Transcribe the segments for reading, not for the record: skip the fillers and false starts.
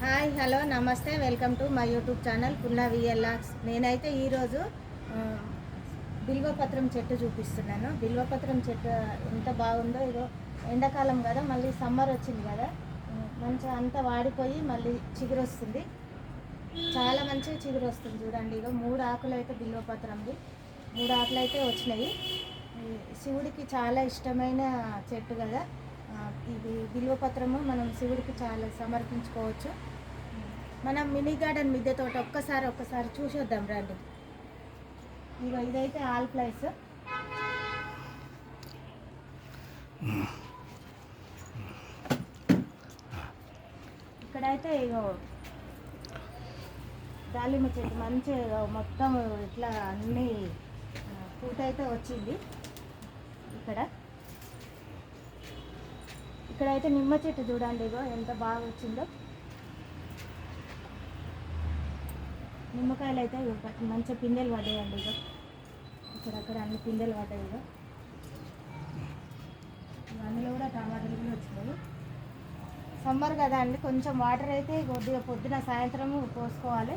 Hi hello నమస్తే welcome to my YouTube channel Punna vlogs. నేనైతే ఈరోజు బిల్వపత్రం చెట్టు చూపిస్తున్నాను. బిల్వపత్రం చెట్టు ఎంత బాగుందో. ఇదో ఎండాకాలం కదా, మళ్ళీ సమ్మర్ వచ్చింది కదా, మంచిగా అంతా వాడిపోయి మళ్ళీ చిగురు వస్తుంది. చాలా మంచిగా చిగురు వస్తుంది చూడండి. ఇదో 3 ఆకులు అయితే బిల్వపత్రంది, 3 ఆకులు అయితే వచ్చినాయి. శివుడికి చాలా ఇష్టమైన చెట్టు కదా ఇది. బిల్వపత్రము మనం శివుడికి చాలా సమర్పించుకోవచ్చు. మనం మినీ గార్డెన్ మిద్దె తోట ఒక్కసారి చూసొద్దాం రండి. ఇగో ఇదైతే ఆల్ ప్లేస్. ఇక్కడైతే ఇగో దాలిమ చెట్టు మంచిగా మొత్తం ఇట్లా అన్నీ పూత అయితే వచ్చింది. ఇక్కడైతే నిమ్మ చెట్టు చూడండి, ఇగో ఎంత బాగా వచ్చిందో. నిమ్మకాయలు అయితే మంచిగా పిందెలు పడ్డాయండి. ఇగో ఇక్కడక్కడ అన్ని పిందెలు పడ్డాయి. ఇగో అందులో కూడా టమాటాలు కూడా వచ్చినాయి. సమ్మర్ కదా అండి, కొంచెం వాటర్ అయితే కొద్దిగా పొద్దున సాయంత్రం పోసుకోవాలి,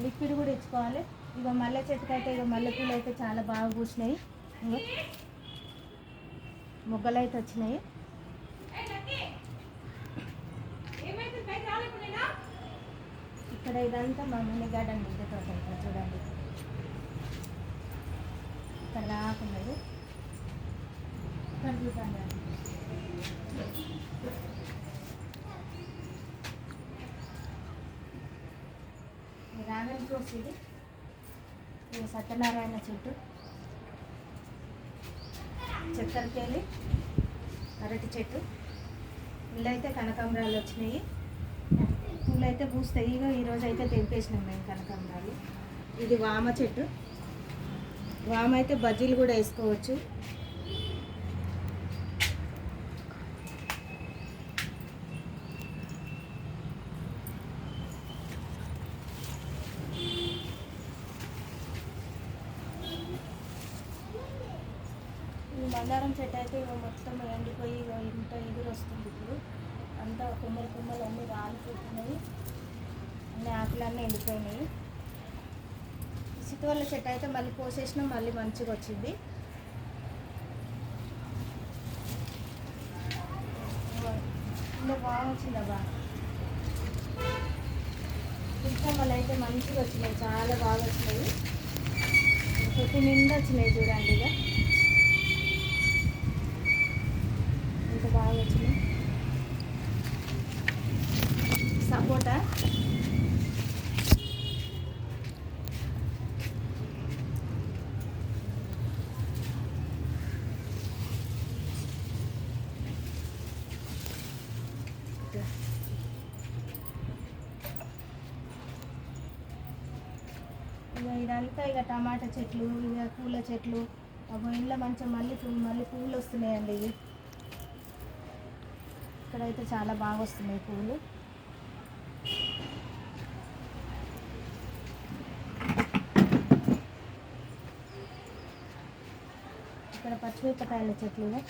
లిక్విడ్ కూడా ఇచ్చుకోవాలి. ఇక మల్లె చెట్టుకు అయితే ఇక మల్లెపూలు అయితే చాలా బాగా పూసినాయి. మొగ్గలు అయితే వచ్చినాయి. ఇక్కడ ఇదంతా మా మినీ గార్డెన్ మిద్దె తోట. ఇక్కడ చూడండి, ఇక్కడ రాకున్నది. ఇక్కడ చూడండి, రాగన్ ఫ్రూట్స్. ఇది సత్యనారాయణ చెట్టు, చక్కెరకేళి, అరటి చెట్టు. ఇళ్ళైతే కనకాంబరాలు వచ్చినాయి, పూలు అయితే పూస్తాయి. ఇక ఈరోజు అయితే తెంపేసినాం మేము కనకాంబరాలు. ఇది వామ చెట్టు. వామ అయితే బజ్జీలు కూడా వేసుకోవచ్చు. ఈ మందారం చెట్టు అయితే మొత్తం ఎండిపోయి ఇంత ఎగురు వస్తుంది. ఇప్పుడు అంతా కొమ్మలు అన్నీ రాలిపోతున్నాయి, అన్ని ఆకులన్నీ ఎండిపోయినాయి. సితువల్ల చెట్టు అయితే మళ్ళీ కోసేసినాం, మళ్ళీ మంచిగా వచ్చింది. ఇంకా బాగా వచ్చిందబ్బా. పుష్పమ్మలు అయితే మంచిగా వచ్చినాయి, చాలా బాగా వచ్చినాయి. చెట్టు నిండా వచ్చినాయి చూడండి. ఇక ఇంత బాగా వచ్చినాయి. సపోటా, ఇదంతా ఇక టమాటా చెట్లు, ఇక పూల చెట్లు. ఇంట్లో మంచిగా మళ్ళీ పువ్వులు వస్తున్నాయండి. ఇవి ఇక్కడైతే చాలా బాగా వస్తున్నాయి పువ్వులు. ఇక్కడ పచ్చిమిరపకాయల చెట్లు,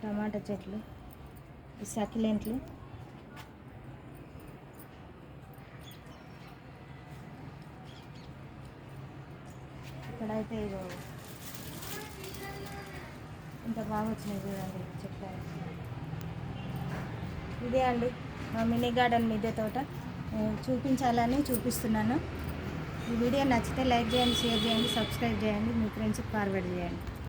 టమాటా చెట్లు, సకిలెంట్లు. ఇక్కడైతే ఇదో ఇంత బాగా వచ్చినాయి చూడండి చెట్లు. ఇదే అండి మా మినీ గార్డెన్ మిద్దె తోట. చూపించాలని చూపిస్తున్నాను. ఈ వీడియో నచ్చితే లైక్ చేయండి, షేర్ చేయండి, సబ్స్క్రైబ్ చేయండి, మీ ఫ్రెండ్స్కి ఫార్వర్డ్ చేయండి.